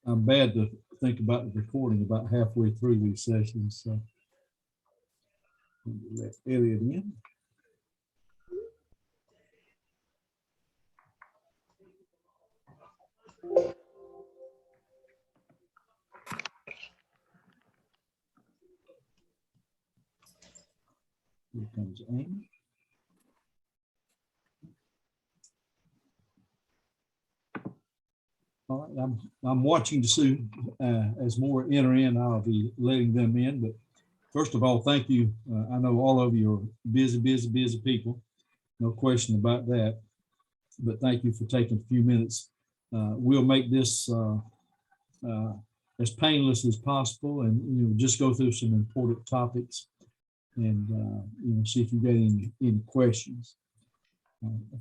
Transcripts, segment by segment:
I'm bad to think about the recording about halfway through these sessions. So let Elliot in. Here comes Amy. All right, I'm watching to see as more enter in, I'll be letting them in. But first of all, thank you. I know all of you are busy people. No question about that. But thank you for taking a few minutes. We'll make this as painless as possible, and just go through some important topics, and see if you got any questions.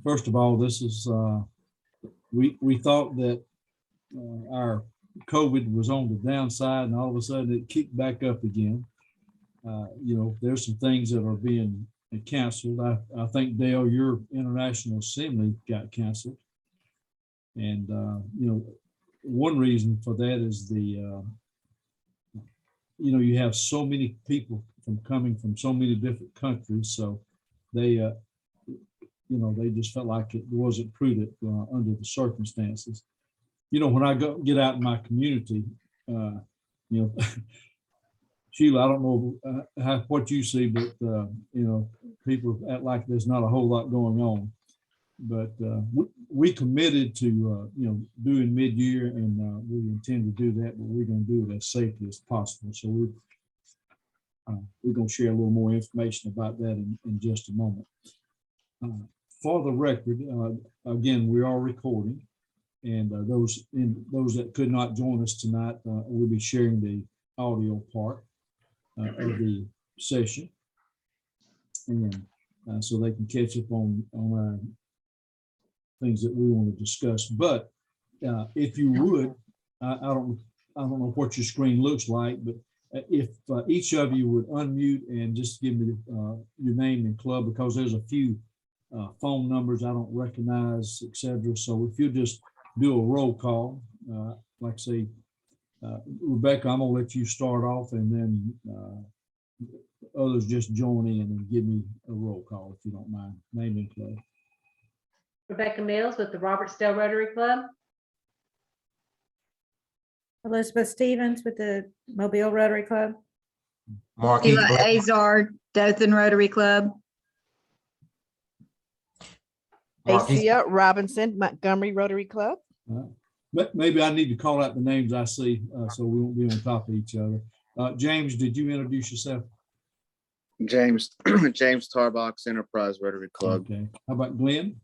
First of all, this is we thought that our COVID was on the downside, and all of a sudden it kicked back up again. There's some things that are being canceled. I think, Dale, your International Assembly got canceled. And, one reason for that is you have so many people coming from so many different countries. So they just felt like it wasn't prudent under the circumstances. When I get out in my community, Sheila, I don't know what you see, but people act like there's not a whole lot going on. But we committed to doing mid-year, and we intend to do that, but we're going to do it as safely as possible. So we're going to share a little more information about that in just a moment. For the record, again, we are recording, and those that could not join us tonight, we'll be sharing the audio part of the session, and so they can catch up on our things that we want to discuss. But if you would, I don't know what your screen looks like, but if each of you would unmute and just give me your name and club, because there's a few phone numbers I don't recognize, etc. So if you just do a roll call, like say, Rebecca, I'm gonna let you start off, and then others just join in and give me a roll call if you don't mind. Name and club. Rebecca Mills with the Robertsdale Rotary Club. Elizabeth Stevens with the Mobile Rotary Club. Sheila Azar, Dothan Rotary Club. Acia Robinson, Montgomery Rotary Club. But maybe I need to call out the names I see, so we won't be on top of each other. James, did you introduce yourself? James Tarbox, Enterprise Rotary Club. Okay. How about Glenn?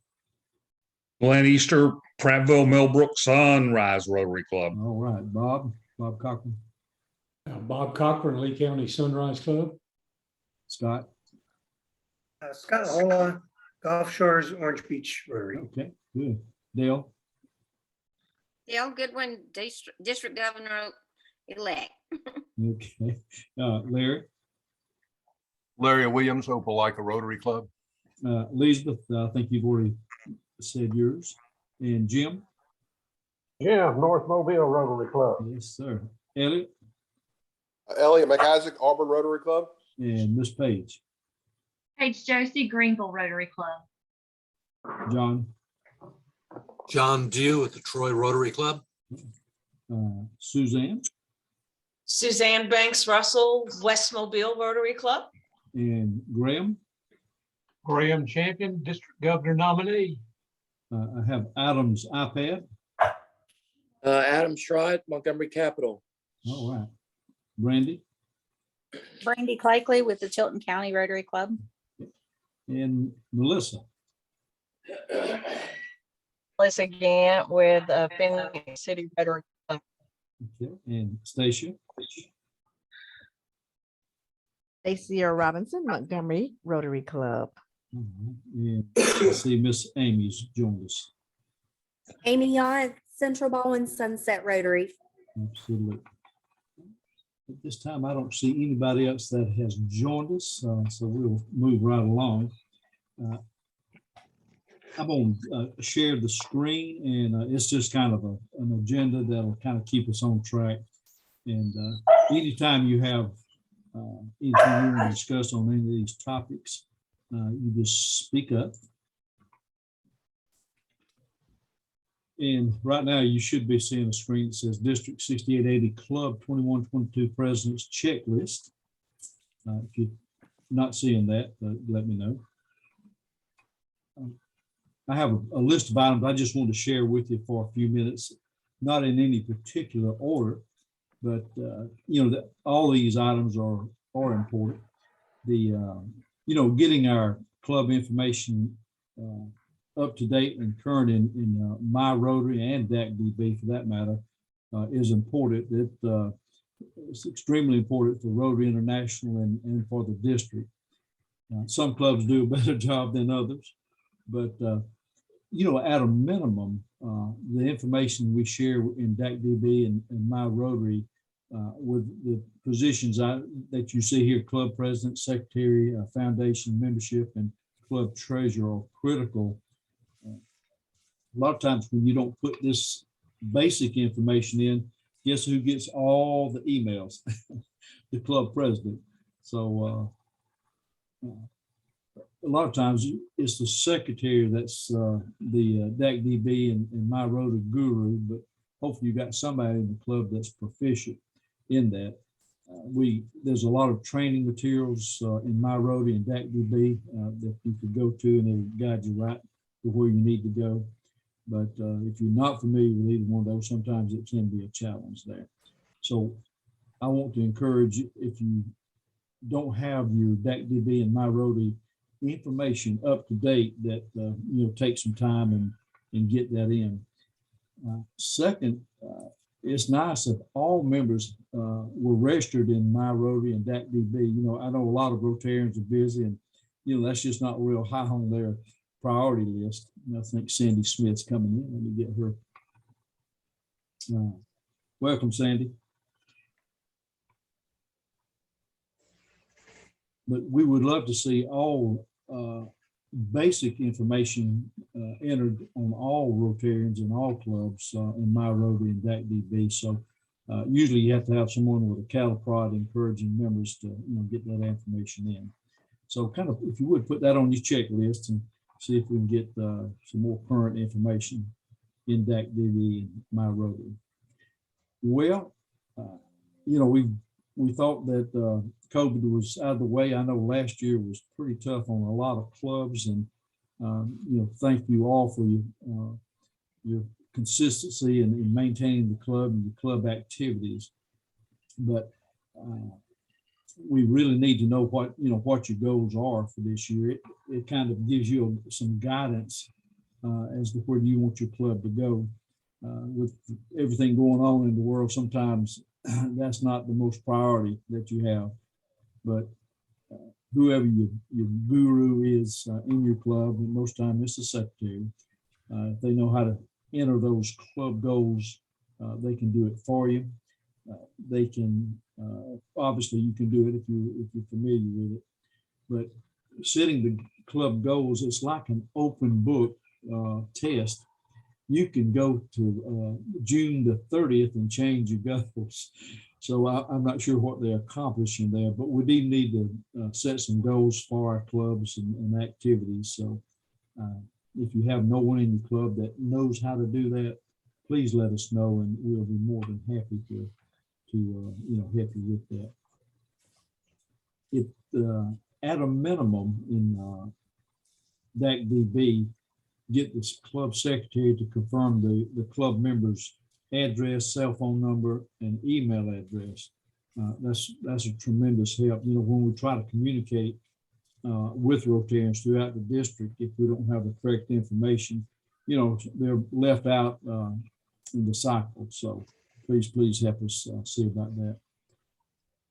Glenn Easter, Prattville, Millbrook, Sunrise Rotary Club. All right. Bob Cochran. Bob Cochran, Lee County Sunrise Club. Scott. Scott Hola, Gulf Shores, Orange Beach Rotary. Okay, good. Dale. Dale Goodwin, District Governor-elect. Okay. Larry. Larry Williams, Opelika Rotary Club. Elizabeth, I think you've already said yours. And Jim. Jim, North Mobile Rotary Club. Yes, sir. Elliot. Elliot McIsaac, Auburn Rotary Club. And Miss Page. Paige Josie, Greenville Rotary Club. John Dew at the Troy Rotary Club. Suzanne. Suzanne Banks Russell, West Mobile Rotary Club. And Graham. Graham Champion, District Governor nominee. I have Adam's iPad. Adam Schride, Montgomery Capital. All right. Brandy. Brandy Clikely with the Chilton County Rotary Club. And Melissa. Melissa Gant with Phoenix City Rotary Club. Okay. And Stacia. Acia Robinson, Montgomery Rotary Club. And I see Miss Amy's joined us. Amy Yant, Central Baldwin Sunset Rotary. Absolutely. At this time, I don't see anybody else that has joined us, so we'll move right along. I'm going to share the screen, and it's just kind of an agenda that'll kind of keep us on track. And anytime you have anything you want to discuss on any of these topics, you just speak up. And right now you should be seeing a screen that says District 6880 Club 21-22 Presidents Checklist. If you're not seeing that, let me know. I have a list of items I just want to share with you for a few minutes, not in any particular order, but you know, all these items are important. The you know, getting our club information up to date and current in My Rotary and DAC-DB for that matter is important. It's extremely important for Rotary International and for the district. Some clubs do a better job than others, but you know, at a minimum, the information we share in DAC-DB and My Rotary with the positions that you see here, club president, secretary, foundation membership, and club treasurer are critical. A lot of times when you don't put this basic information in, guess who gets all the emails? The club president. So a lot of times it's the secretary that's the DAC-DB and My Rotary guru, but hopefully you got somebody in the club that's proficient in that. There's a lot of training materials in My Rotary and DAC-DB that you could go to, and it'll guide you right to where you need to go. But if you're not familiar with either one of those, sometimes it can be a challenge there. So I want to encourage you, if you don't have your DAC-DB and My Rotary information up to date, that you know, take some time and get that in. Second, it's nice if all members were registered in My Rotary and DAC-DB. You know, I know a lot of Rotarians are busy, and you know, that's just not real high on their priority list. And I think Sandy Smith's coming in. Let me get her. Welcome, Sandy. But we would love to see all basic information entered on all Rotarians and all clubs in My Rotary and DAC-DB. So usually you have to have someone with a cattle prod encouraging members to, you know, get that information in. So kind of, if you would put that on your checklist and see if we can get some more current information in DAC-DB and My Rotary. Well, you know, we thought that COVID was out of the way. I know last year was pretty tough on a lot of clubs, and you know, thank you all for your consistency in maintaining the club and the club activities. But we really need to know what, you know, what your goals are for this year. It kind of gives you some guidance as to where you want your club to go. With everything going on in the world, sometimes that's not the most priority that you have. But whoever your guru is in your club, and most time it's the secretary, if they know how to enter those club goals, they can do it for you. They can obviously you can do it if you're familiar with it. But setting the club goals, it's like an open book test. You can go to June the 30th and change your goals. So I'm not sure what they're accomplishing there, but we do need to set some goals for our clubs and activities. So if you have no one in your club that knows how to do that, please let us know, and we'll be more than happy to you know, help you with that. It at a minimum in DAC-DB, get this club secretary to confirm the club members' address, cell phone number, and email address. That's a tremendous help. You know, when we try to communicate with Rotarians throughout the district, if we don't have the correct information, you know, they're left out in the cycle. So please help us see about that.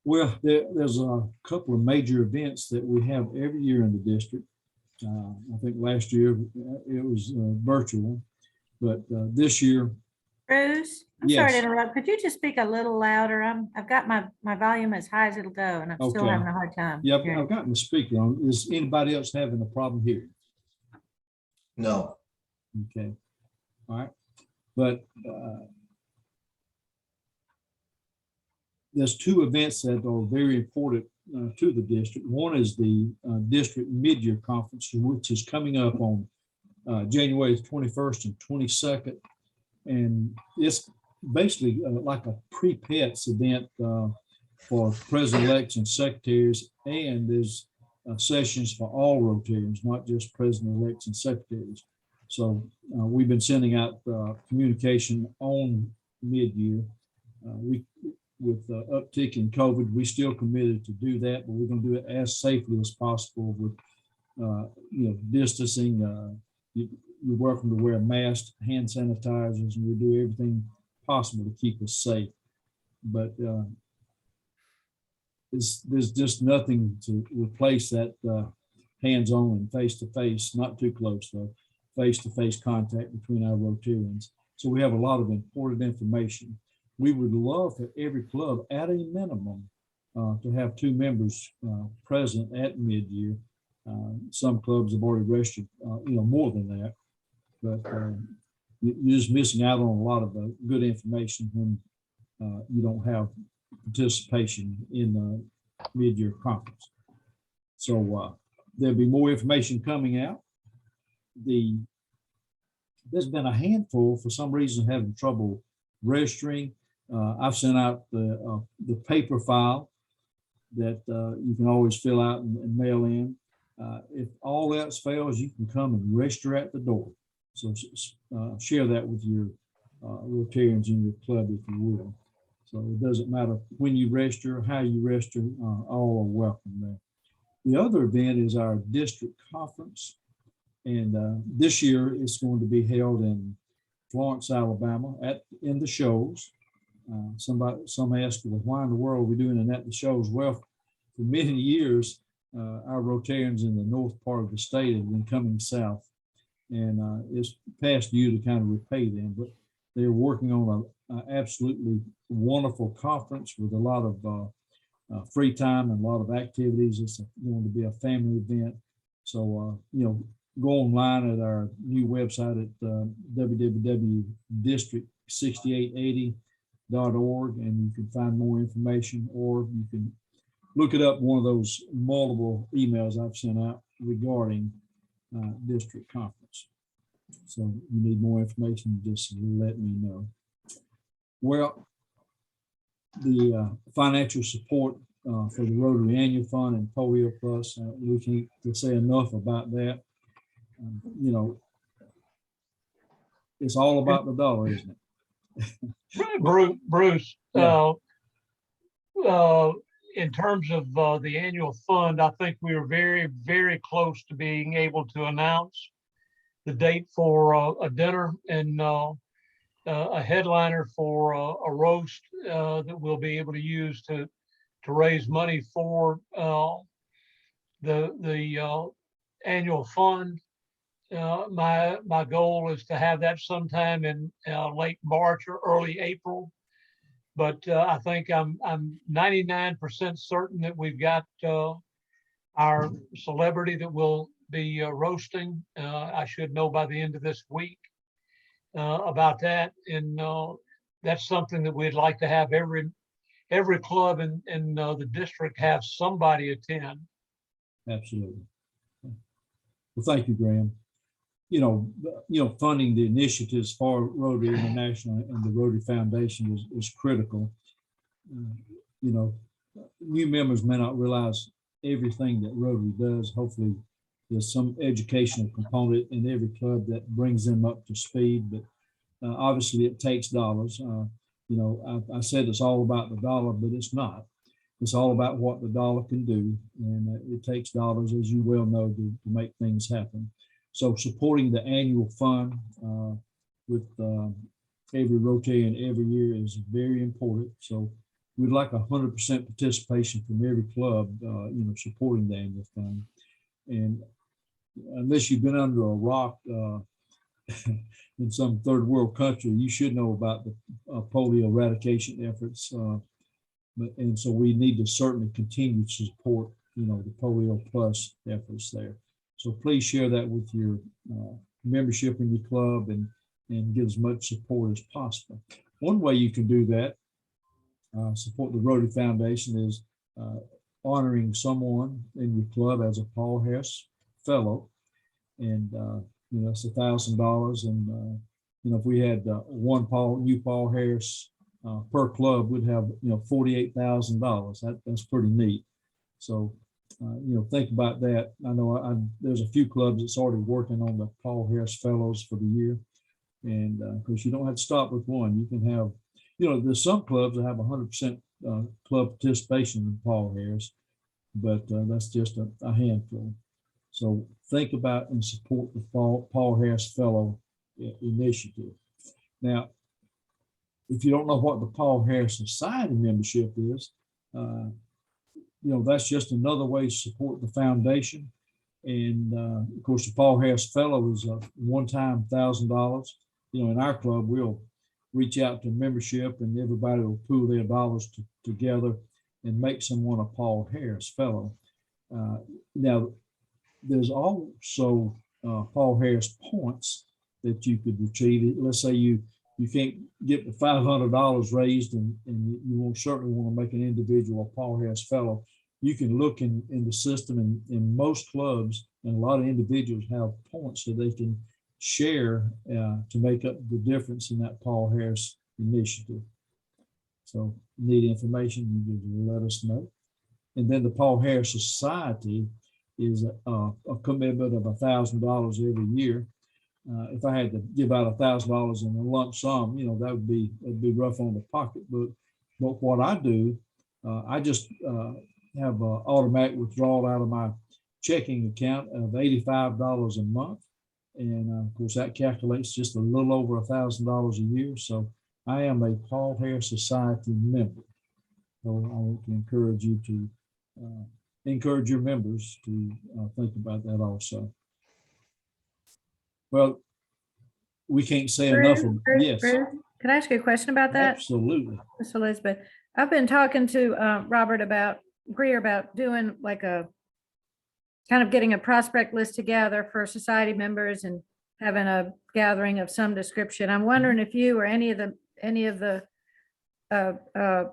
Well, there's a couple of major events that we have every year in the district. I think last year it was virtual, but this year. Bruce, I'm sorry to Yes. interrupt. Could you just speak a little louder? I've got my volume as high as it'll go, and I'm still Okay. having a hard time. Yep, hearing. I've got my speaker on. Is anybody else having a problem here? No. Okay. All right. But there's two events that are very important to the district. One is the district mid-year conference, which is coming up on January 21st and 22nd. And it's basically like a pre-pets event for president-elects and secretaries. And there's sessions for all Rotarians, not just president-elects and secretaries. So we've been sending out communication on mid-year. With the uptick in COVID, we still committed to do that, but we're going to do it as safely as possible with, distancing. You're welcome to wear a mask, hand sanitizers, and we do everything possible to keep us safe. But there's just nothing to replace that hands-on and face-to-face, not too close though, face-to-face contact between our Rotarians. So we have a lot of important information. We would love for every club at a minimum to have 2 members present at mid-year. Some clubs have already registered, more than that. But you're just missing out on a lot of good information when you don't have participation in the mid-year conference. So there'll be more information coming out. There's been a handful, for some reason, having trouble registering. I've sent out the paper file that you can always fill out and mail in. If all else fails, you can come and register at the door. So share that with your Rotarians in your club, if you will. So it doesn't matter when you register, how you register, all are welcome there. The other event is our district conference. And this year it's going to be held in Florence, Alabama in the shows. Some asked, well, why in the world are we doing it at the shows? Well, for many years, our Rotarians in the north part of the state have been coming south, and it's past due to kind of repay them, but they're working on an absolutely wonderful conference with a lot of free time and a lot of activities. It's going to be a family event. So, go online at our new website at www.district6880.org, and you can find more information, or you can look it up, one of those multiple emails I've sent out regarding district conference. So you need more information, just let me know. Well, the financial support for the Rotary Annual Fund and Polio Plus, we can't say enough about that. It's all about the dollar, isn't it? Bruce, Yeah. In terms of the annual fund, I think we are very, very close to being able to announce the date for a dinner and a headliner for a roast that we'll be able to use to raise money for the annual fund. My goal is to have that sometime in late March or early April. But I think I'm 99% certain that we've got our celebrity that will be roasting. I should know by the end of this week about that. And that's something that we'd like to have every club in the district have somebody attend. Absolutely. Well, thank you, Graham. Funding the initiatives for Rotary International and the Rotary Foundation is critical. New members may not realize everything that Rotary does. Hopefully there's some educational component in every club that brings them up to speed, but obviously it takes dollars. I said it's all about the dollar, but it's not. It's all about what the dollar can do, and it takes dollars, as you well know, to make things happen. So supporting the annual fund with every Rotarian every year is very important. So we'd like 100% participation from every club, supporting the annual fund. And unless you've been under a rock in some third world country, you should know about the polio eradication efforts. And so we need to certainly continue to support, the Polio Plus efforts there. So please share that with your membership in your club and give as much support as possible. One way you can do that, support the Rotary Foundation, is honoring someone in your club as a Paul Harris Fellow. And, it's $1,000. And, if we had one new Paul Harris per club, we'd have, $48,000. That's pretty neat. So, think about that. I know there's a few clubs that's already working on the Paul Harris Fellows for the year. And of course, you don't have to stop with one. You can have, there's some clubs that have 100% club participation in Paul Harris, but that's just a handful. So think about and support the Paul Harris Fellow initiative. Now, if you don't know what the Paul Harris Society membership is, that's just another way to support the foundation. And of course, the Paul Harris Fellow is a one-time $1,000. In our club, we'll reach out to membership and everybody will pool their dollars together and make someone a Paul Harris Fellow. Now, there's also Paul Harris points that you could retrieve. Let's say you can't get the $500 raised and you certainly want to make an individual Paul Harris Fellow. You can look in the system, and in most clubs and a lot of individuals have points that they can share to make up the difference in that Paul Harris initiative. So need information, you just let us know. And then the Paul Harris Society is a commitment of $1,000 every year. If I had to give out $1,000 in a lump sum, that'd be rough on the pocketbook. But what I do, I just have an automatic withdrawal out of my checking account of $85 a month. And of course, that calculates just a little over $1,000 a year. So I am a Paul Harris Society member. So I want to encourage you to encourage your members to think about that also. Well, we can't say enough. Yes. Bruce, can I ask you a question about that? Absolutely. Miss Elizabeth, I've been talking to Robert Greer about doing like a kind of getting a prospect list together for society members and having a gathering of some description. I'm wondering if you or any of the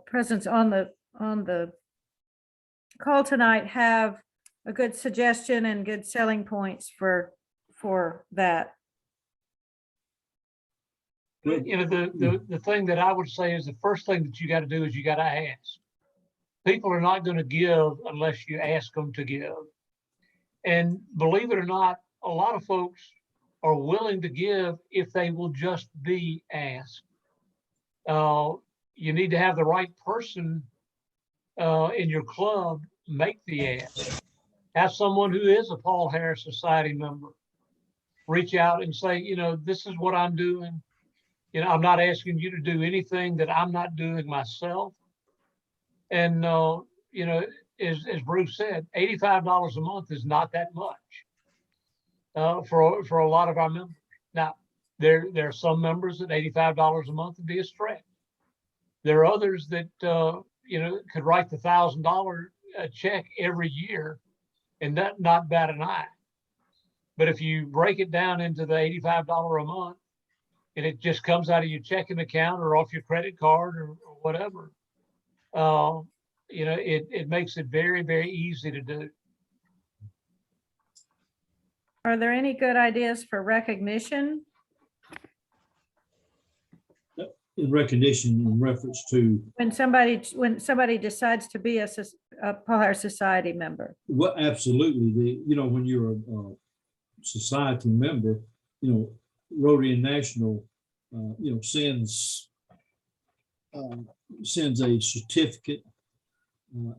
presents on the call tonight have a good suggestion and good selling points for that. The thing that I would say is the first thing that you got to do is you got to ask. People are not going to give unless you ask them to give. And believe it or not, a lot of folks are willing to give if they will just be asked. You need to have the right person in your club make the ask. Have someone who is a Paul Harris Society member reach out and say, this is what I'm doing. I'm not asking you to do anything that I'm not doing myself. And, as Bruce said, $85 a month is not that much for a lot of our members. Now, there are some members that $85 a month would be a stretch. There are others that, could write the $1,000 check every year and not bat an eye. But if you break it down into the $85 a month and it just comes out of your checking account or off your credit card or whatever, it makes it very, very easy to do. Are there any good ideas for recognition? In recognition, in reference to when somebody decides to be a Paul Harris Society member? Well, absolutely. When you're a society member, Rotary International, sends a certificate.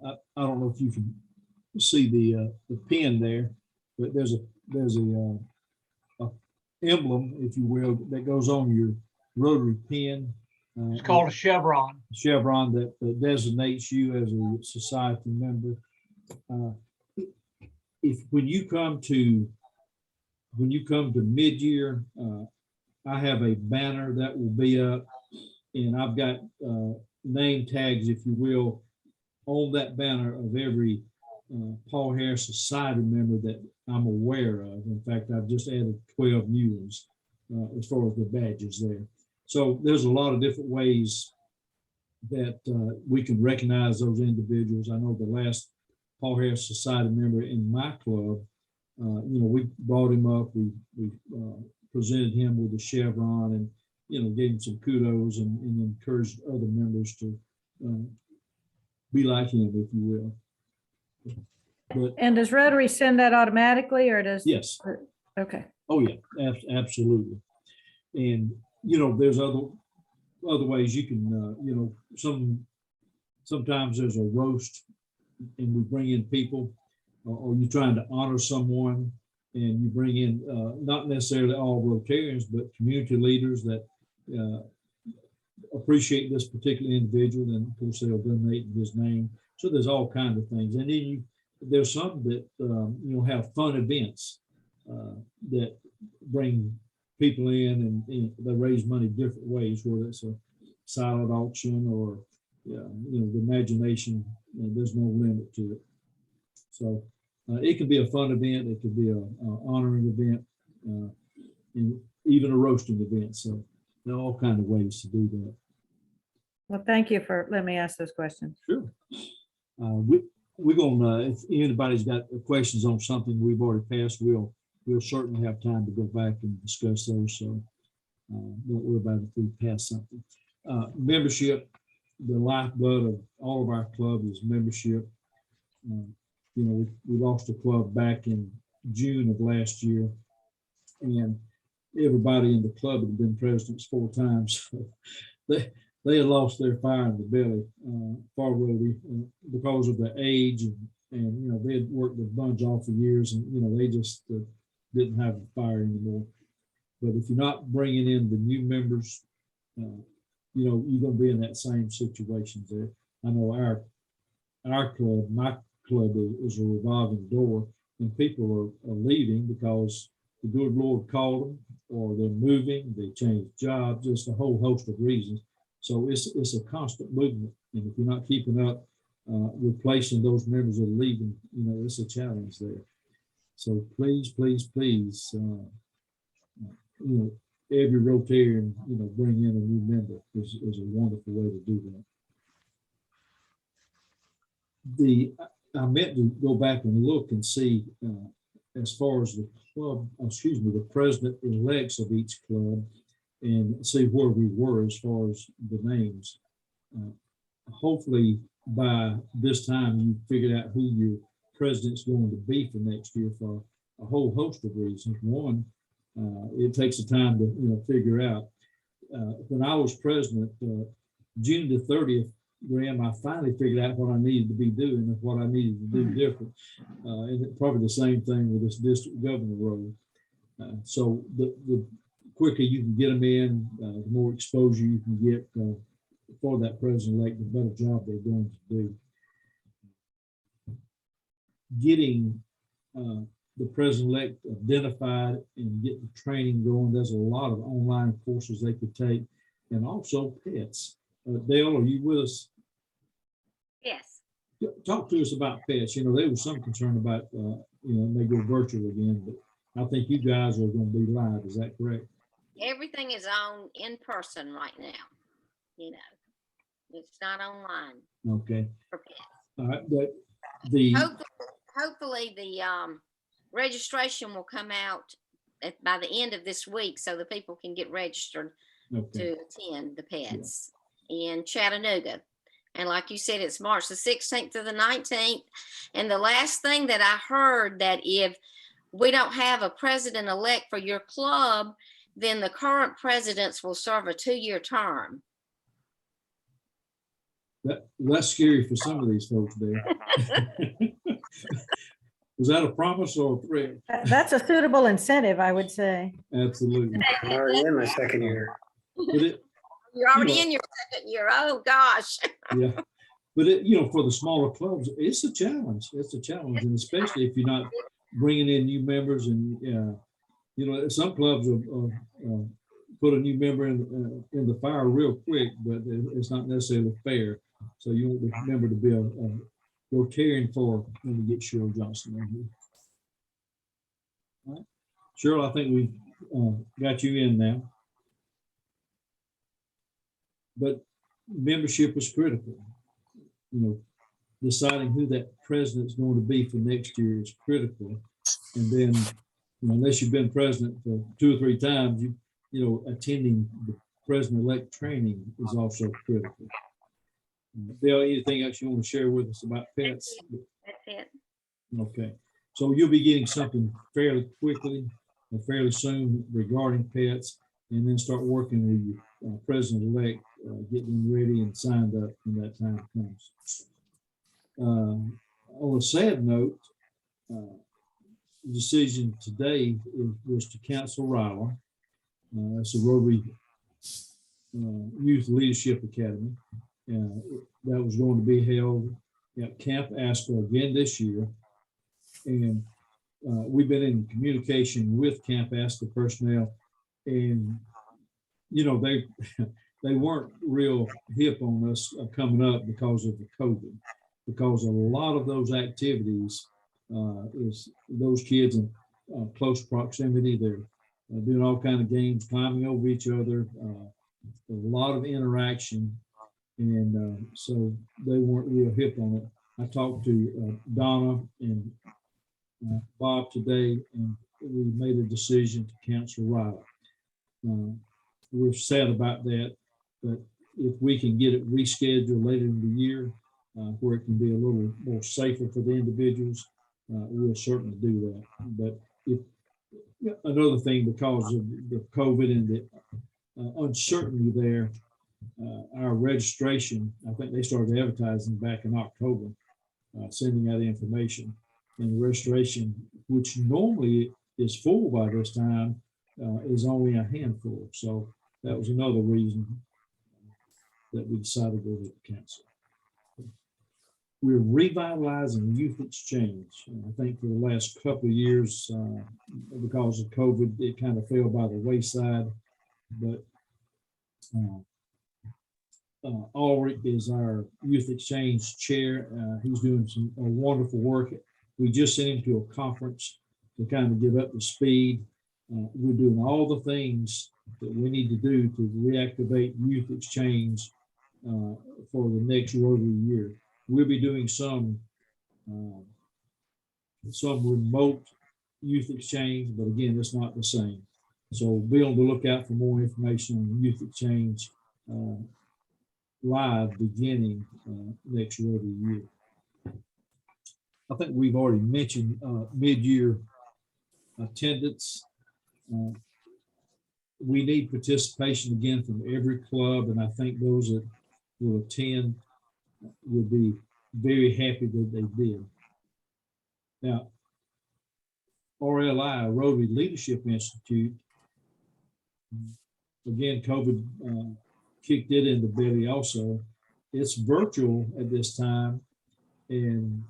I don't know if you can see the pin there, but there's a emblem, if you will, that goes on your Rotary pin. It's called a chevron. Chevron that designates you as a society member. When you come to mid-year, I have a banner that will be up, and I've got name tags, if you will, on that banner of every Paul Harris Society member that I'm aware of. In fact, I've just added 12 new ones as far as the badges there. So there's a lot of different ways that we can recognize those individuals. I know the last Paul Harris Society member in my club, we brought him up, we presented him with a chevron and, gave him some kudos and encouraged other members to be like him, if you will. But And does Rotary send that automatically or does? yes. Okay. Oh, yeah, absolutely. And, there's other ways you can, sometimes there's a roast and we bring in people, or you're trying to honor someone and you bring in not necessarily all Rotarians, but community leaders that appreciate this particular individual, and of course they'll donate in his name. So there's all kinds of things. And then there's some that have fun events that bring people in and they raise money different ways, whether it's a silent auction or the imagination, there's no limit to it. So it could be a fun event, it could be a honoring event, and even a roasting event. So there are all kinds of ways to do that. Well, thank you for letting me ask those questions. Sure. We're gonna, if anybody's got questions on something we've already passed, we'll certainly have time to go back and discuss those. So don't worry about it if we pass something. Membership, the lifeblood of all of our club is membership. We lost a club back in June of last year, and everybody in the club had been presidents 4 times. So they had lost their fire in the belly for Rotary because of the age, and they had worked the bunch off for years, and they just didn't have the fire anymore. But if you're not bringing in the new members, you're going to be in that same situation there. I know our club, my club is a revolving door, and people are leaving because the good Lord called them, or they're moving, they change jobs, just a whole host of reasons. So it's a constant movement, and if you're not keeping up, replacing those members that are leaving, it's a challenge there. So please, every Rotarian, bring in a new member is a wonderful way to do that. I meant to go back and look and see as far as the club, the president-elects of each club, and see where we were as far as the names. Hopefully by this time you figured out who your president's going to be for next year for a whole host of reasons. One, it takes a time to figure out. When I was president, June the 30th, Graham, I finally figured out what I needed to be doing and what I needed to do different. And probably the same thing with this district governor role. So the quicker you can get them in, the more exposure you can get for that president-elect, the better job they're going to do. Getting the president-elect identified and get the training going. There's a lot of online courses they could take, and also pets. Dale, are you with us? Yes. Talk to us about pets. There was some concern about, they go virtual again, but I think you guys are going to be live. Is that correct? Everything is on in person right now. It's not online. Okay. For pets. All right. Hopefully the registration will come out by the end of this week, so the people can get registered to attend the pets in Chattanooga. And like you said, it's March the 16th to the 19th. And the last thing that I heard, that if we don't have a president-elect for your club, then the current presidents will serve a 2-year term. That's scary for some of these folks there. Was that a promise or a threat? That's a suitable incentive, I would say. Absolutely. I'm already in my 2nd year. You're already in your 2nd year. Oh gosh. Yeah, but for the smaller clubs, it's a challenge. It's a challenge, and especially if you're not bringing in new members, and some clubs will put a new member in the fire real quick, but it's not necessarily fair. So you want the member to be Rotarian for, let me get Cheryl Johnson in here. All right. Cheryl, I think we've got you in now. But membership is critical. You know, deciding who that president's going to be for next year is critical. And then, you know, unless you've been president for 2 or 3 times, you know, attending the president-elect training is also critical. Bill, anything else you want to share with us about pets? That's it. Okay, so you'll be getting something fairly quickly or fairly soon regarding pets, and then start working with your president-elect, getting them ready and signed up when that time comes. On a sad note, the decision today was to cancel RILA. It's a Rotary Youth Leadership Academy. That was going to be held at Camp Astor again this year. And we've been in communication with Camp Astor personnel, and you know, they weren't real hip on us coming up because of the COVID, because a lot of those activities is those kids in close proximity. They're doing all kinds of games, climbing over each other, a lot of interaction. And so they weren't real hip on it. I talked to Donna and Bob today, and we made a decision to cancel RILA. We're sad about that, but if we can get it rescheduled later in the year, where it can be a little more safer for the individuals, we'll certainly do that. But if another thing, because of the COVID and the uncertainty there, our registration, I think they started advertising back in October, sending out information, and the registration, which normally is full by this time, is only a handful. So that was another reason that we decided to go ahead and cancel. We're revitalizing youth exchange. I think for the last couple of years, because of COVID, it kind of fell by the wayside, but Ulrich is our youth exchange chair. He's doing some wonderful work. We just sent him to a conference to kind of get up to speed. We're doing all the things that we need to do to reactivate youth exchange for the next Rotary year. We'll be doing some remote youth exchange, but again, it's not the same. So be on the lookout for more information on youth exchange live beginning next Rotary year. I think we've already mentioned mid-year attendance. We need participation again from every club, and I think those that will attend will be very happy that they did. Now, RLI, Rotary Leadership Institute, again, COVID kicked it in the belly also. It's virtual at this time, and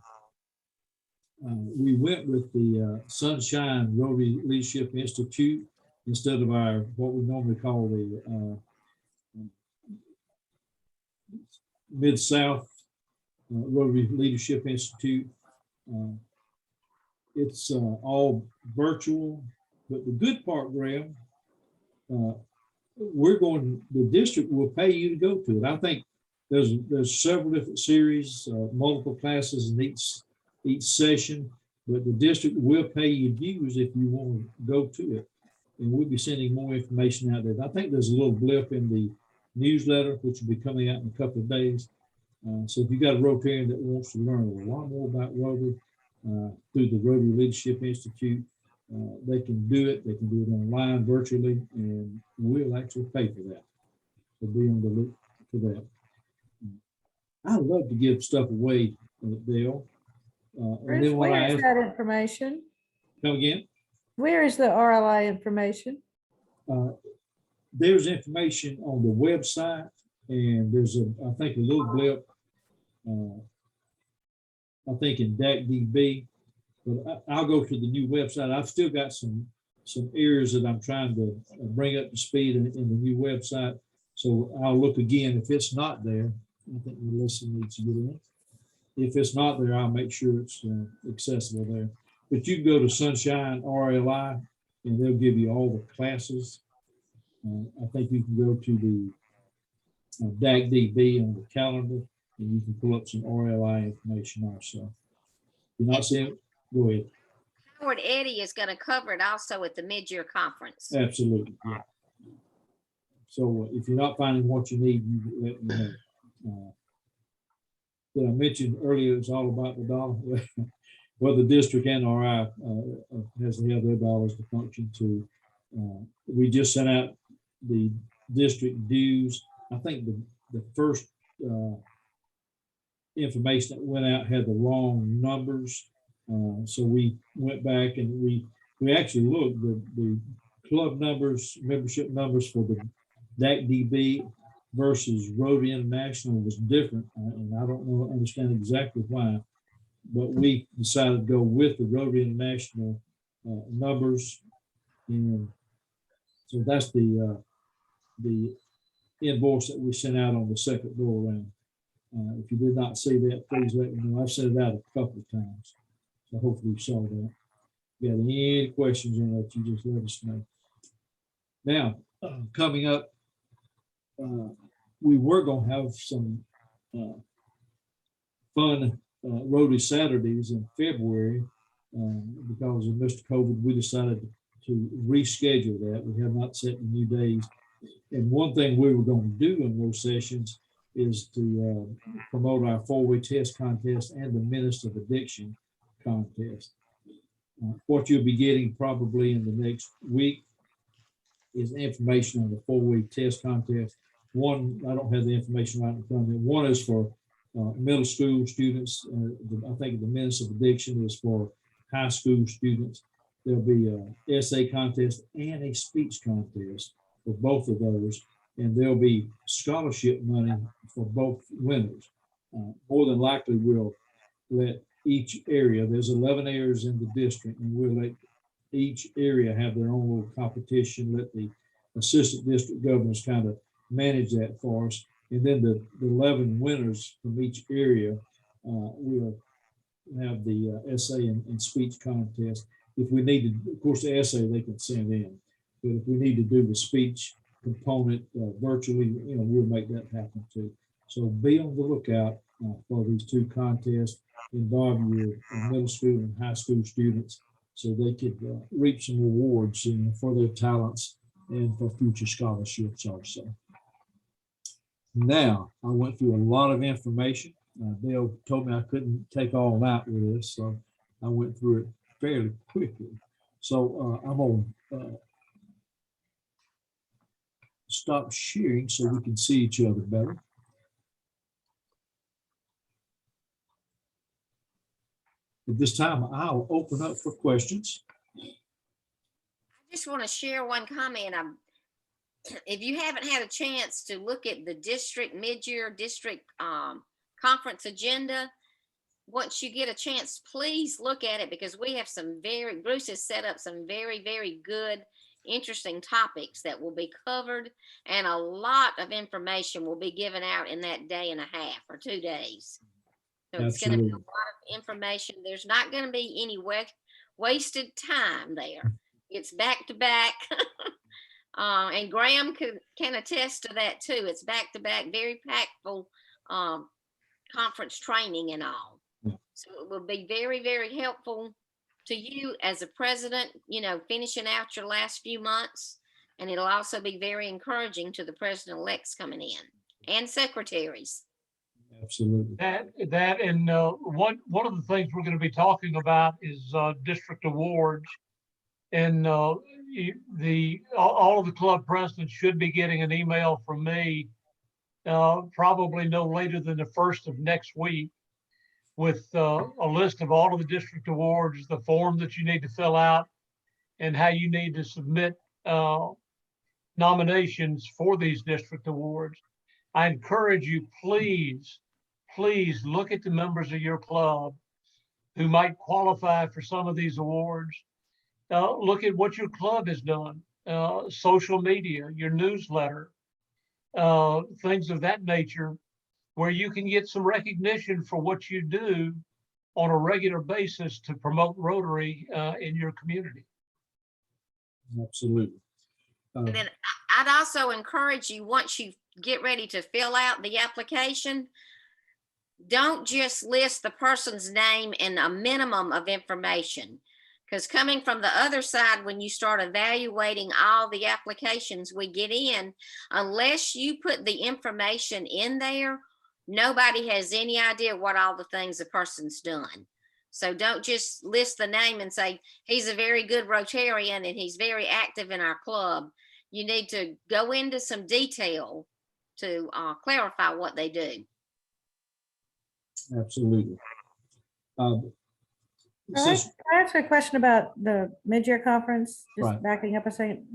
we went with the Sunshine Rotary Leadership Institute instead of our, what we normally call the Mid-South Rotary Leadership Institute. It's all virtual, but the good part, Graham, the district will pay you to go to it. I think there's several different series, multiple classes in each session, but the district will pay you dues if you want to go to it. And we'll be sending more information out there. I think there's a little blip in the newsletter, which will be coming out in a couple of days. So if you got a Rotarian that wants to learn a lot more about Rotary through the Rotary Leadership Institute, they can do it. They can do it online, virtually, and we'll actually pay for that. So be on the look for that. I love to give stuff away, Dale. And then when Where is that information? Come again? Where is the RLI information? There's information on the website, and there's I think a little blip, I think in DACDB, but I'll go to the new website. I've still got some areas that I'm trying to bring up to speed in the new website. So I'll look again. If it's not there, I think Melissa needs to get in. if it's not there, I'll make sure it's accessible there. But you can go to Sunshine RLI and they'll give you all the classes. I think you can go to the DAC-DB on the calendar and you can pull up some RLI information also. You're not seeing it? Go ahead. Howard Eddy is going to cover it also at the mid-year conference. Absolutely. Yeah. So if you're not finding what you need, you let me know. That I mentioned earlier, it's all about the dollar. Well, the district and RI has to have their dollars to function too. We just sent out the district dues. I think the first information that went out had the wrong numbers. So we went back and we actually looked the club numbers, membership numbers for the DAC-DB versus Rotary International was different. And I don't understand exactly why, but we decided to go with the Rotary International numbers. And so that's the invoice that we sent out on the second go around. If you did not see that, please let me know. I've sent it out a couple of times. So hopefully you saw that. If you have any questions on that, you just let us know. Now, coming up, we were going to have some fun Rotary Saturdays in February. Because of Mr. COVID, we decided to reschedule that. We have not set the new days. And one thing we were going to do in those sessions is to promote our 4-way test contest and the Menace of Addiction contest. What you'll be getting probably in the next week is information on the 4-way test contest. One, I don't have the information right in front of me. One is for middle school students. I think the Menace of Addiction is for high school students. There'll be an essay contest and a speech contest for both of those. And there'll be scholarship money for both winners. More than likely, we'll let each area, there's 11 areas in the district, and we'll let each area have their own little competition, let the assistant district governors kind of manage that for us. And then the 11 winners from each area will have the essay and speech contest. If we need to, of course, the essay they can send in, but if we need to do the speech component virtually, we'll make that happen too. So be on the lookout for these two contests involve your middle school and high school students so they could reap some rewards for their talents and for future scholarships also. Now, I went through a lot of information. Dale told me I couldn't take all that with this, so I went through it fairly quickly. So I'm going to stop sharing so we can see each other better. At this time, I'll open up for questions. I just want to share one comment. If you haven't had a chance to look at the district mid-year district conference agenda, once you get a chance, please look at it because we have Bruce has set up some very, very good, interesting topics that will be covered, and a lot of information will be given out in that day and a half or 2 days. So it's going to be a lot of information. There's not going to be any wasted time there. It's back to back. And Graham can attest to that too. It's back to back, very impactful conference training and all. So it will be very, very helpful to you as a president, finishing out your last few months. And it'll also be very encouraging to the president-elects coming in and secretaries. Absolutely. That and one of the things we're going to be talking about is district awards, and all of the club presidents should be getting an email from me probably no later than the 1st of next week with a list of all of the district awards, the form that you need to fill out, and how you need to submit nominations for these district awards. I encourage you, please look at the members of your club who might qualify for some of these awards. Look at what your club has done, social media, your newsletter, things of that nature where you can get some recognition for what you do on a regular basis to promote Rotary in your community. Absolutely. And then I'd also encourage you, once you get ready to fill out the application, don't just list the person's name and a minimum of information. Because coming from the other side, when you start evaluating all the applications we get in, unless you put the information in there, nobody has any idea what all the things the person's done. So don't just list the name and say, he's a very good Rotarian and he's very active in our club. You need to go into some detail to clarify what they do. Absolutely. Can I ask a question about the mid-year conference? Just Right. backing up a second.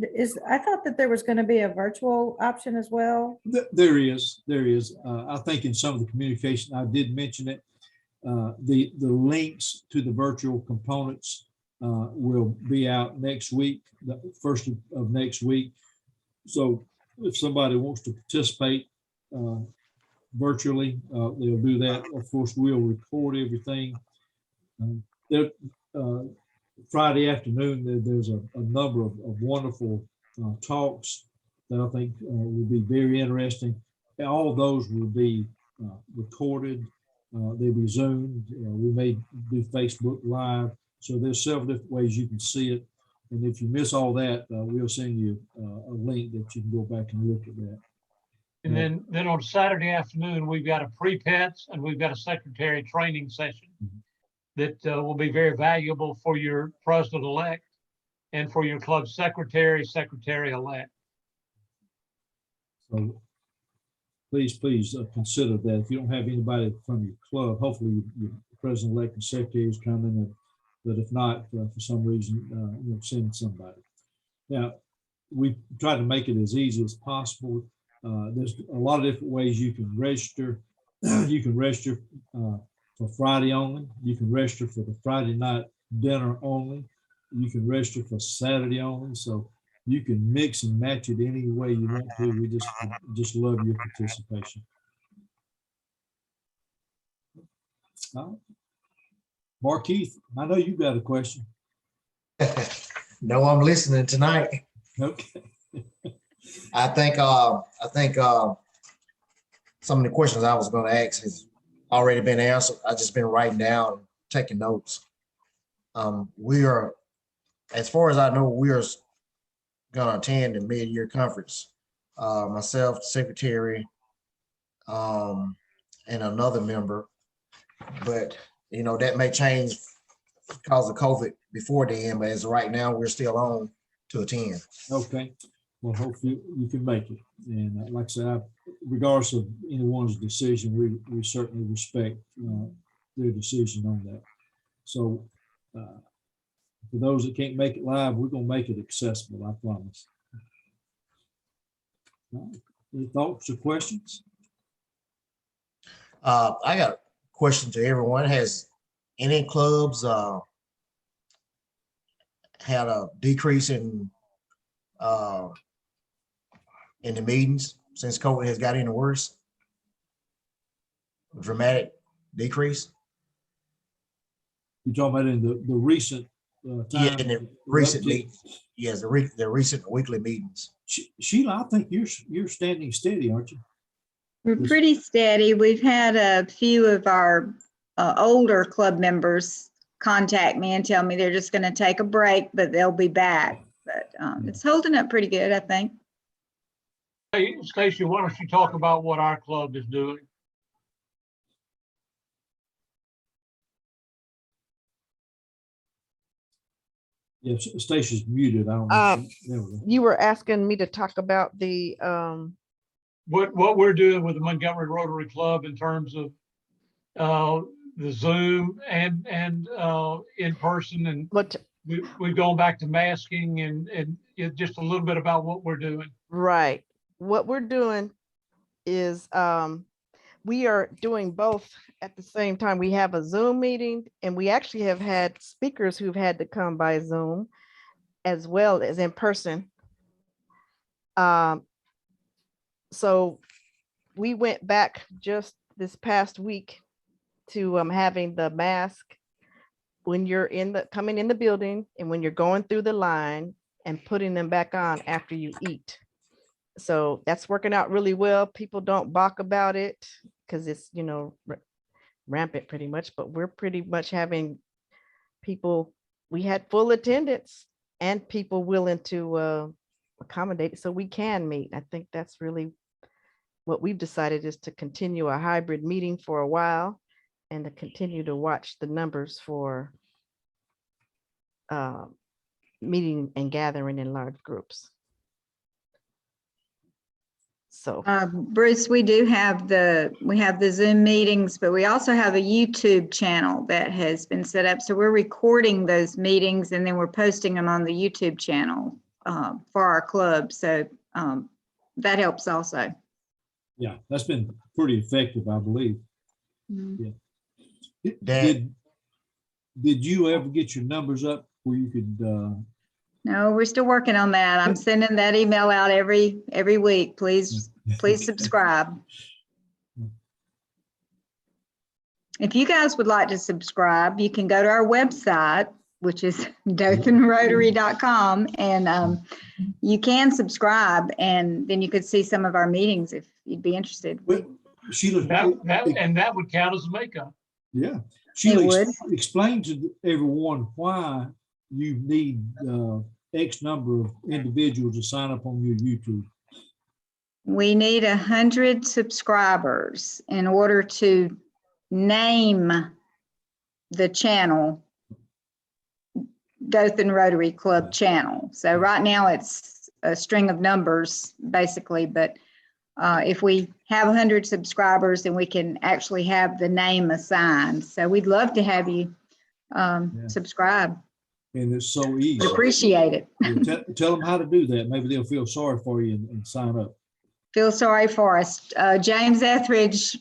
I thought that there was going to be a virtual option as well. There is. I think in some of the communication, I did mention it. The links to the virtual components will be out next week, the first of next week. So if somebody wants to participate virtually, they'll do that. Of course, we'll record everything. Friday afternoon, there's a number of wonderful talks that I think will be very interesting. And all of those will be recorded. They'll be Zoomed. We may do Facebook Live. So there's several different ways you can see it. And if you miss all that, we'll send you a link that you can go back and look at that. And then on Saturday afternoon, we've got a pre-pets and we've got a secretary training session that will be very valuable for your president-elect and for your club secretary-elect. So please consider that. If you don't have anybody from your club, hopefully your president-elect and secretary is coming. But if not, for some reason, send somebody. Now, we try to make it as easy as possible. There's a lot of different ways you can register. You can register for Friday only. You can register for the Friday night dinner only. You can register for Saturday only. So you can mix and match it any way you want to. We just love your participation. Markeith, I know you got a question. No, I'm listening tonight. Okay. I think some of the questions I was going to ask has already been answered. I just been writing down, taking notes. We are, as far as I know, we are going to attend the mid-year conference. Myself, the secretary, and another member, but that may change because of COVID before then. But as of right now, we're still on to attend. Okay. Well, hopefully you can make it. And like I said, regardless of anyone's decision, we certainly respect their decision on that. So for those that can't make it live, we're going to make it accessible, I promise. Any thoughts or questions? I got a question to everyone. Has any clubs had a decrease in the meetings since COVID has got any worse? A dramatic decrease? You're talking about in the recent time? Yeah, in the recent meetings. Yes, the recent weekly meetings. Sheila, I think you're standing steady, aren't you? We're pretty steady. We've had a few of our older club members contact me and tell me they're just going to take a break, but they'll be back. But it's holding up pretty good, I think. Hey, Stacy, why don't you talk about what our club is doing? Yes, Stacy's muted. I don't know. There we go. You were asking me to talk about the what we're doing with the Montgomery Rotary Club in terms of the Zoom and in person, and we've gone back to masking and just a little bit about what we're doing. Right. What we're doing is we are doing both at the same time. We have a Zoom meeting, and we actually have had speakers who've had to come by Zoom as well as in person. So we went back just this past week to having the mask when you're coming in the building and when you're going through the line and putting them back on after you eat. So that's working out really well. People don't balk about it because it's, rampant pretty much, but we're pretty much having people, we had full attendance and people willing to accommodate so we can meet. I think that's really what we've decided, is to continue a hybrid meeting for a while and to continue to watch the numbers for meeting and gathering in large groups. So Bruce, we have the Zoom meetings, but we also have a YouTube channel that has been set up. So we're recording those meetings and then we're posting them on the YouTube channel for our club. So that helps also. Yeah, that's been pretty effective, I believe. Mm-hmm. Yeah. Did you ever get your numbers up where you could? No, we're still working on that. I'm sending that email out every week. Please subscribe. If you guys would like to subscribe, you can go to our website, which is dothanrotary.com, and you can subscribe, and then you could see some of our meetings if you'd be interested. Sheila, that would count as makeup. Yeah, Sheila, explain to everyone why you need X number of individuals to sign up on your YouTube. We need 100 subscribers in order to name the channel Dothan Rotary Club channel. So right now it's a string of numbers basically, but if we have 100 subscribers, then we can actually have the name assigned. So we'd love to have you subscribe. And it's so easy. Appreciate it. Yeah, tell them how to do that. Maybe they'll feel sorry for you and sign up. Feel sorry for us. James Etheridge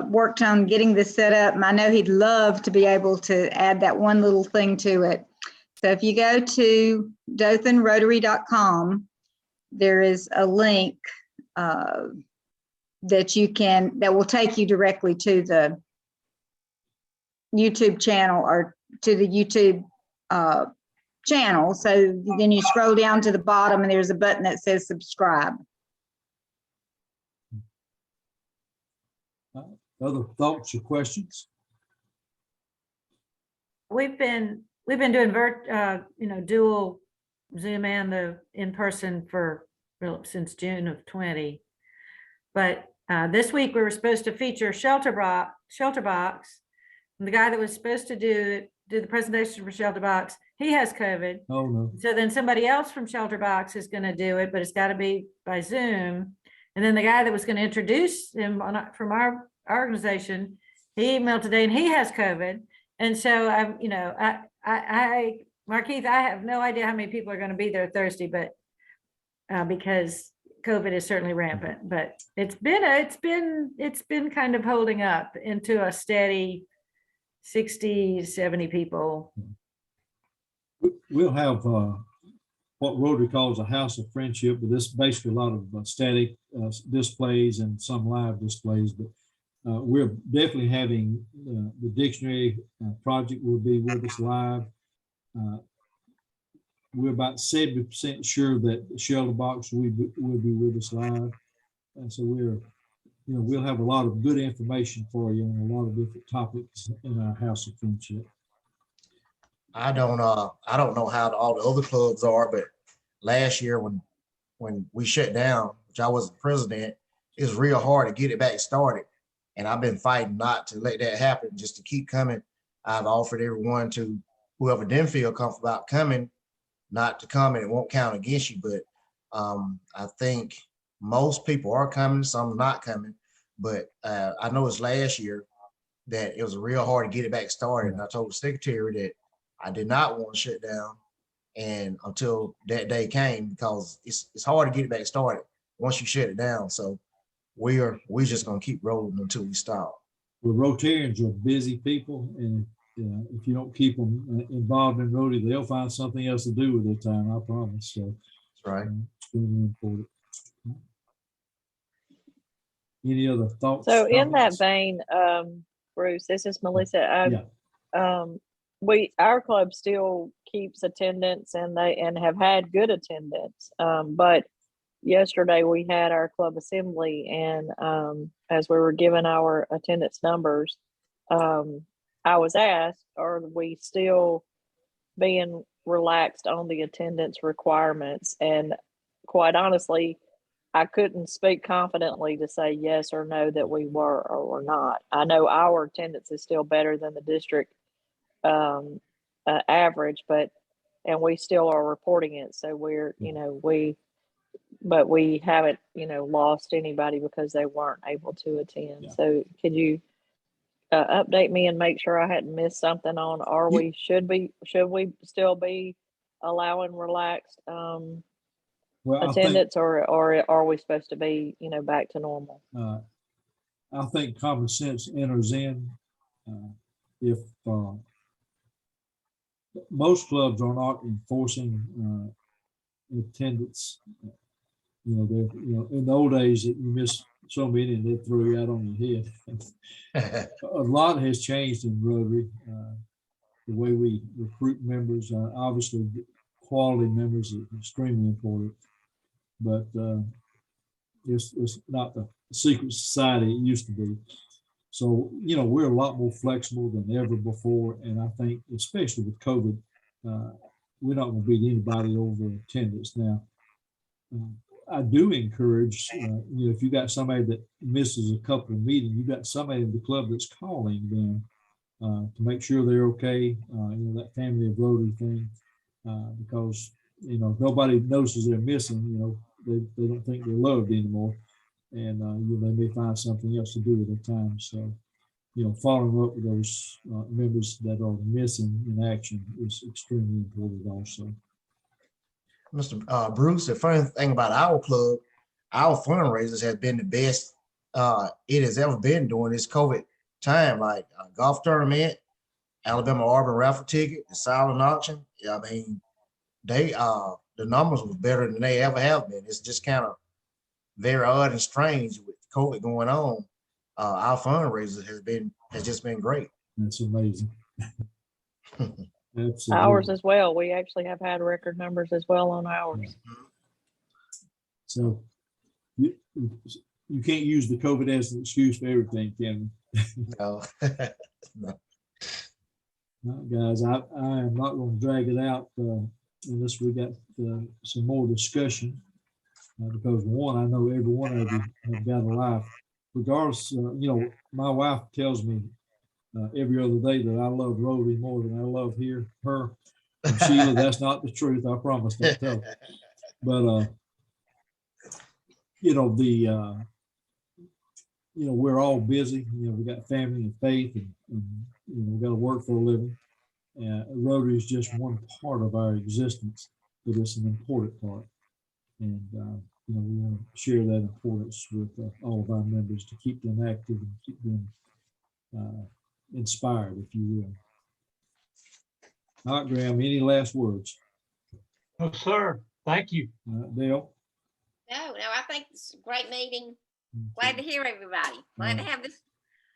worked on getting this set up, and I know he'd love to be able to add that one little thing to it. So if you go to dothanrotary.com, there is a link that will take you directly to the YouTube channel or to the YouTube channel. So then you scroll down to the bottom and there's a button that says subscribe. Other thoughts or questions? We've been doing dual Zoom and the in-person since June of 20. But this week we were supposed to feature Shelter Box. And the guy that was supposed to do the presentation for Shelter Box, he has COVID. Oh no. So then somebody else from Shelter Box is going to do it, but it's got to be by Zoom. And then the guy that was going to introduce him from our organization, he emailed today and he has COVID. And so Markeith, I have no idea how many people are going to be there Thursday, but because COVID is certainly rampant, but it's been kind of holding up into a steady 60, 70 people. We'll have what Rotary calls a house of friendship, but this basically a lot of static displays and some live displays. But we're definitely having the dictionary project will be with us live. We're about 70% sure that the Shelter Box will be with us live. And so we'll have a lot of good information for you on a lot of different topics in our House of Friendship. I don't know how all the other clubs are, but last year when we shut down, which I was the president, it was real hard to get it back started. And I've been fighting not to let that happen, just to keep coming. I've offered everyone to whoever didn't feel comfortable about coming, not to come, and it won't count against you. But I think most people are coming, some not coming. But I noticed last year that it was real hard to get it back started. And I told the secretary that I did not want to shut down and until that day came, because it's hard to get it back started once you shut it down. So we're just gonna keep rolling until we stop. Well, Rotarians are busy people, and if you don't keep them involved in Rotary, they'll find something else to do with their time, I promise. So that's right. It's really important. Any other thoughts? So in that comments? vein, Bruce, this is Melissa. Yeah. Our club still keeps attendance and have had good attendance. But yesterday we had our club assembly, and as we were given our attendance numbers, I was asked, are we still being relaxed on the attendance requirements? And quite honestly, I couldn't speak confidently to say yes or no that we were or were not. I know our attendance is still better than the district average, and we still are reporting it. So we're, but we haven't, lost anybody because they weren't able to attend. Yeah. So could you update me and make sure I hadn't missed something on, should we still be allowing relaxed Well, attendance, or are we supposed to be, back to normal? I think common sense enters in. If most clubs are not enforcing attendance, in the old days that you missed so many and they throw you out on your head. A lot has changed in Rotary. The way we recruit members, obviously quality members is extremely important, but it's not the secret society it used to be. So, we're a lot more flexible than ever before. And I think, especially with COVID, we're not going to beat anybody over attendance. Now, I do encourage, if you got somebody that misses a couple of meetings, you got somebody in the club that's calling them to make sure they're okay, that family of Rotary thing, because, nobody notices they're missing, they don't think they're loved anymore. And they may find something else to do with their time. So, following up with those members that are missing in action is extremely important also. Mr. Bruce, the funny thing about our club, our fundraisers have been the best it has ever been during this COVID time, like a golf tournament, Alabama Auburn raffle ticket, the silent auction. I mean, the numbers were better than they ever have been. It's just kind of very odd and strange with COVID going on. Our fundraiser has just been great. That's amazing. Absolutely. Ours as well. We actually have had record numbers as well on ours. So you can't use the COVID as an excuse for everything, can we? No. No. Guys, I am not going to drag it out unless we got some more discussion. Because one, I know every one of you have got a life. Regardless, my wife tells me every other day that I love Rotary more than I love her. And Sheila, that's not the truth. I promise that. But we're all busy. We got family and faith, and we got to work for a living. Rotary is just one part of our existence, but it's an important part. And we want to share that importance with all of our members to keep them active and keep them inspired, if you will. All right, Graham, any last words? No, sir. Thank you. Dale? No, I think it's a great meeting. Glad to hear everybody. Glad to have this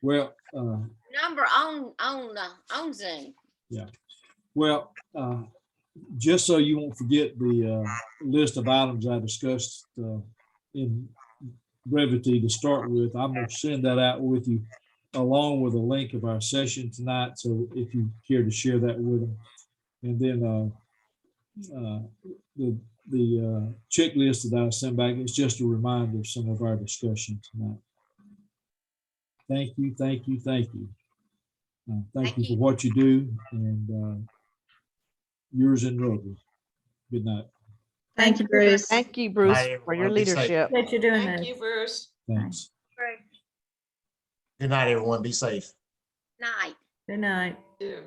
Well, number on Zoom. Yeah. Well, just so you won't forget the list of items I discussed in brevity to start with, I'm going to send that out with you along with a link of our session tonight. So if you care to share that with them. And then the checklist that I sent back is just a reminder of some of our discussion tonight. Thank you. Thank you for what you do, and yours in Rotary. Good night. Thank you, Bruce. Thank you, Bruce, for your leadership. That you're doing Thank that. you, Bruce. Thanks. Good night, everyone. Be safe. Night. Good night. You.